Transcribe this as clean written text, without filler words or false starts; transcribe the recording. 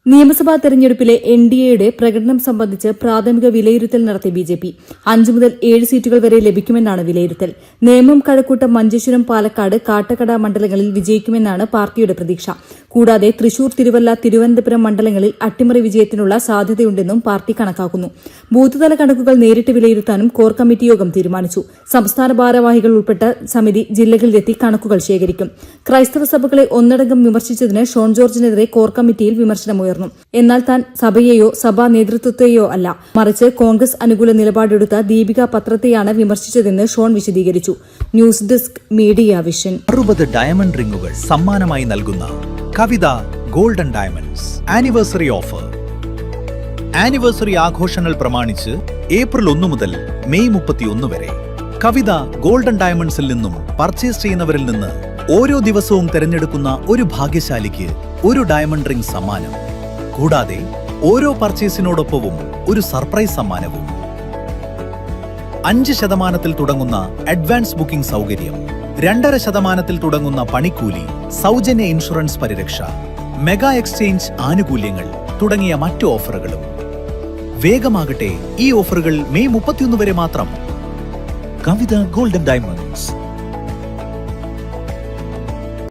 നിയമസഭാ തെരഞ്ഞെടുപ്പിലെ എൻഡിഎയുടെ പ്രകടനം സംബന്ധിച്ച് പ്രാഥമിക വിലയിരുത്തൽ നടത്തി ബിജെപി 5 മുതൽ 7 സീറ്റുകൾ വരെ ലഭിക്കുമെന്നാണ് വിലയിരുത്തൽ. നേമം, കഴക്കൂട്ടം, മഞ്ചേശ്വരം, പാലക്കാട്, കാട്ടക്കട മണ്ഡലങ്ങളിൽ വിജയിക്കുമെന്നാണ് പാർട്ടിയുടെ പ്രതീക്ഷ. കൂടാതെ തൃശൂർ, തിരുവല്ല, തിരുവനന്തപുരം മണ്ഡലങ്ങളിൽ അട്ടിമറി വിജയത്തിനുള്ള സാധ്യതയുണ്ടെന്നും പാർട്ടി കണക്കാക്കുന്നു. ബൂത്തുതല കണക്കുകൾ നേരിട്ട് വിലയിരുത്താനും കോർ കമ്മിറ്റി യോഗം തീരുമാനിച്ചു. സംസ്ഥാന ഭാരവാഹികൾ ഉൾപ്പെട്ട സമിതി ജില്ലകളിലെത്തി കണക്കുകൾ ശേഖരിക്കും. ക്രൈസ്തവ സഭകളെ ഒന്നടങ്കം വിമർശിച്ചതിന് ഷോൺ ജോർജിനെതിരെ കോർ കമ്മിറ്റിയിൽ വിമർശനമുയർന്നു. എന്നാൽ താൻ സഭയെയോ സഭാ നേതൃത്വത്തെയോ അല്ല, മറിച്ച് കോൺഗ്രസ് അനുകൂല നിലപാടെടുത്ത ദീപിക പത്രത്തെയാണ് വിമർശിച്ചതെന്ന് ഷോൺ വിശദീകരിച്ചു. News desk, media vision. 60 diamond റിംഗുകൾ സമ്മാനമായി നൽകുന്ന Kavitha golden diamonds anniversary offer. Anniversary ആഘോഷങ്ങൾ പ്രമാണിച്ച് ഏപ്രിൽ 1 മുതൽ മെയ് 31 വരെ കവിത ഗോൾഡൻ ഡയമണ്ട്സിൽ നിന്നും പർച്ചേസ് ചെയ്യുന്നവരിൽ നിന്ന് ഓരോ ദിവസവും തിരഞ്ഞെടുക്കുന്ന ഒരു ഭാഗ്യശാലിക്ക് ഒരു ഡയമണ്ട് റിംഗ് സമ്മാനം. കൂടാതെ ഓരോ പർച്ചേസിനോടൊപ്പവും ഒരു സർപ്രൈസ് സമ്മാനവും. 5% തുടങ്ങുന്ന അഡ്വാൻസ് ബുക്കിംഗ് സൗകര്യം, 2.5% തുടങ്ങുന്ന പണിക്കൂലി, സൗജന്യ ഇൻഷുറൻസ് പരിരക്ഷ, മെഗാ എക്സ്ചേഞ്ച് ആനുകൂല്യങ്ങൾ തുടങ്ങിയ മറ്റു ഓഫറുകളും. വേഗമാകട്ടെ, ഈ ഓഫറുകൾ മെയ് 31 വരെ മാത്രം. കവിത ഗോൾഡൻ ഡയമണ്ട്സ്.